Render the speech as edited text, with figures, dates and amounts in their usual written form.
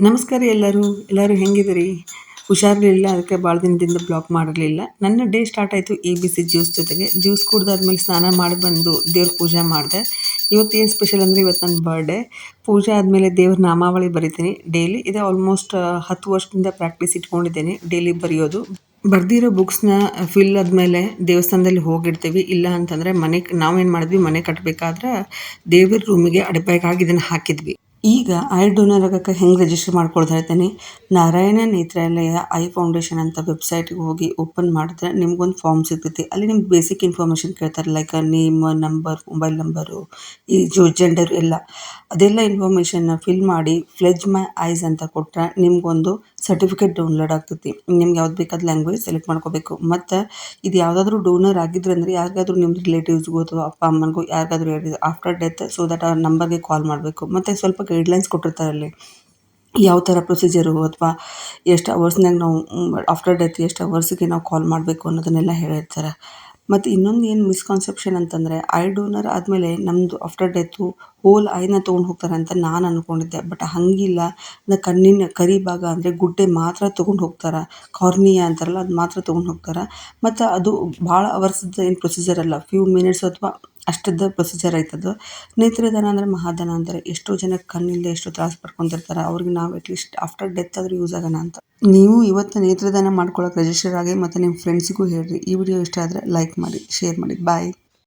ನಮಸ್ಕಾರ ಎಲ್ಲರೂ ಹೆಂಗಿದಿರಿ? ಹುಷಾರಿರಲಿಲ್ಲ, ಅದಕ್ಕೆ ಭಾಳ ದಿನದಿಂದ ಬ್ಲಾಗ್ ಮಾಡಿರಲಿಲ್ಲ. ನನ್ನ ಡೇ ಸ್ಟಾರ್ಟ್ ಆಯಿತು ABC ಜ್ಯೂಸ್ ಜೊತೆಗೆ. ಜ್ಯೂಸ್ ಕುಡ್ದಾದ್ಮೇಲೆ ಸ್ನಾನ ಮಾಡಿ ಬಂದು ದೇವ್ರ ಪೂಜೆ ಮಾಡಿದೆ. ಇವತ್ತೇನು ಸ್ಪೆಷಲ್ ಅಂದರೆ ಇವತ್ತು ನನ್ನ ಬರ್ಡೇ. ಪೂಜೆ ಆದಮೇಲೆ ದೇವ್ರ ನಾಮಾವಳಿ ಬರಿತೀನಿ ಡೈಲಿ. ಇದೇ ಆಲ್ಮೋಸ್ಟ್ 10 ವರ್ಷದಿಂದ ಪ್ರಾಕ್ಟೀಸ್ ಇಟ್ಕೊಂಡಿದ್ದೇನೆ ಡೈಲಿ ಬರೆಯೋದು. ಬರ್ದಿರೋ ಬುಕ್ಸ್ನ ಫಿಲ್ ಆದಮೇಲೆ ದೇವಸ್ಥಾನದಲ್ಲಿ ಹೋಗಿಡ್ತೀವಿ. ಇಲ್ಲ ಅಂತಂದರೆ ನಾವೇನು ಮಾಡಿದ್ವಿ, ಮನೆ ಕಟ್ಟಬೇಕಾದ್ರೆ ದೇವ್ರ ರೂಮಿಗೆ ಅಡಿಪಾಯಗಾಗಿ ಇದನ್ನು ಹಾಕಿದ್ವಿ. ಈಗ ಐ ಡೋನರ್ ಆಗೋಕ್ಕೆ ಹೆಂಗೆ ರಿಜಿಸ್ಟರ್ ಮಾಡ್ಕೊಳ್ತಾ ಇದ್ದೀನಿ. ನಾರಾಯಣ ನೇತ್ರಾಲಯ ಐ ಫೌಂಡೇಶನ್ ಅಂತ ವೆಬ್ಸೈಟ್ಗೆ ಹೋಗಿ ಓಪನ್ ಮಾಡಿದ್ರೆ ನಿಮ್ಗೊಂದು ಫಾರ್ಮ್ ಸಿಗ್ತೈತಿ. ಅಲ್ಲಿ ನಿಮ್ಗೆ ಬೇಸಿಕ್ ಇನ್ಫಾರ್ಮೇಷನ್ ಕೇಳ್ತಾರೆ, like name, number, mobile number, ಈ ಜೆಂಡರ್ ಎಲ್ಲ. ಅದೆಲ್ಲ ಇನ್ಫಾರ್ಮೇಷನ್ನ ಫಿಲ್ ಮಾಡಿ ಫ್ಲೆಜ್ ಮೈ ಐಸ್ ಅಂತ ಕೊಟ್ಟರೆ ನಿಮ್ಗೊಂದು ಸರ್ಟಿಫಿಕೇಟ್ ಡೌನ್ಲೋಡ್ ಆಗ್ತೈತಿ. ನಿಮ್ಗೆ ಯಾವ್ದು ಬೇಕಾದ ಲ್ಯಾಂಗ್ವೇಜ್ ಸೆಲೆಕ್ಟ್ ಮಾಡ್ಕೋಬೇಕು. ಮತ್ತು ಇದು ಯಾವುದಾದ್ರೂ ಡೋನರ್ ಆಗಿದ್ರೆ ಅಂದರೆ ಯಾರಿಗಾದ್ರೂ ನಿಮ್ಮ ರಿಲೇಟಿವ್ಸ್ಗೂ ಅಥವಾ ಅಪ್ಪ ಅಮ್ಮನಿಗೂ ಯಾರಿಗಾದ್ರೂ ಆಫ್ಟರ್ ಡೆತ್, ಸೊ ದಟ್ ಆ ನಂಬರ್ಗೆ ಕಾಲ್ ಮಾಡಬೇಕು. ಮತ್ತು ಸ್ವಲ್ಪ ಗೈಡ್ಲೈನ್ಸ್ ಕೊಟ್ಟಿರ್ತಾರೆ ಅಲ್ಲಿ, ಯಾವ ಥರ ಪ್ರೊಸೀಜರು ಅಥವಾ ಎಷ್ಟು ಅವರ್ಸ್ನಾಗ ನಾವು ಆಫ್ಟರ್ ಡೆತ್ ಎಷ್ಟು ಅವರ್ಸಿಗೆ ನಾವು ಕಾಲ್ ಮಾಡಬೇಕು ಅನ್ನೋದನ್ನೆಲ್ಲ ಹೇಳಿರ್ತಾರೆ. ಮತ್ತು ಇನ್ನೊಂದು ಏನು ಮಿಸ್ಕಾನ್ಸೆಪ್ಷನ್ ಅಂತಂದರೆ, ಐ ಡೋನರ್ ಆದಮೇಲೆ ನಮ್ಮದು ಆಫ್ಟರ್ ಡೆತ್ತು ಹೋಲ್ ಐನ ತೊಗೊಂಡು ಹೋಗ್ತಾರೆ ಅಂತ ನಾನು ಅಂದ್ಕೊಂಡಿದ್ದೆ. ಬಟ್ ಹಾಗಿಲ್ಲ. ಕಣ್ಣಿನ ಕರಿ ಭಾಗ ಅಂದರೆ ಗುಡ್ಡೆ ಮಾತ್ರ ತೊಗೊಂಡು ಹೋಗ್ತಾರೆ. ಕಾರ್ನಿಯಾ ಅಂತಾರಲ್ಲ, ಅದು ಮಾತ್ರ ತೊಗೊಂಡು ಹೋಗ್ತಾರೆ. ಮತ್ತು ಅದು ಭಾಳ ಅವರ್ಸ್ದು ಏನು ಪ್ರೊಸೀಜರ್ ಅಲ್ಲ, ಫ್ಯೂ ಮಿನಿಟ್ಸ್ ಅಥವಾ ಅಷ್ಟದ್ದು ಪ್ರೊಸೀಜರ್ ಆಯ್ತದು. ನೇತ್ರದಾನ ಅಂದರೆ ಮಹಾದಾನ ಅಂತಾರೆ. ಎಷ್ಟೋ ಜನಕ್ಕೆ ಕಣ್ಣಿಲ್ಲದೆ ಎಷ್ಟೋ ತ್ರಾಸ ಪಡ್ಕೊತಿರ್ತಾರೆ. ಅವ್ರಿಗೆ ನಾವು ಅಟ್ಲೀಸ್ಟ್ ಆಫ್ಟರ್ ಡೆತ್ ಆದರೂ ಯೂಸ್ ಆಗೋಣ ಅಂತ. ನೀವು ಇವತ್ತು ನೇತ್ರದಾನ ಮಾಡ್ಕೊಳ್ಳೋಕೆ ರಿಜಿಸ್ಟರ್ ಆಗಿ ಮತ್ತು ನಿಮ್ಮ ಫ್ರೆಂಡ್ಸಿಗೂ ಹೇಳಿರಿ. ಈ ವಿಡಿಯೋ ಇಷ್ಟ ಆದರೆ ಲೈಕ್ ಮಾಡಿ, ಶೇರ್ ಮಾಡಿ. ಬಾಯ್.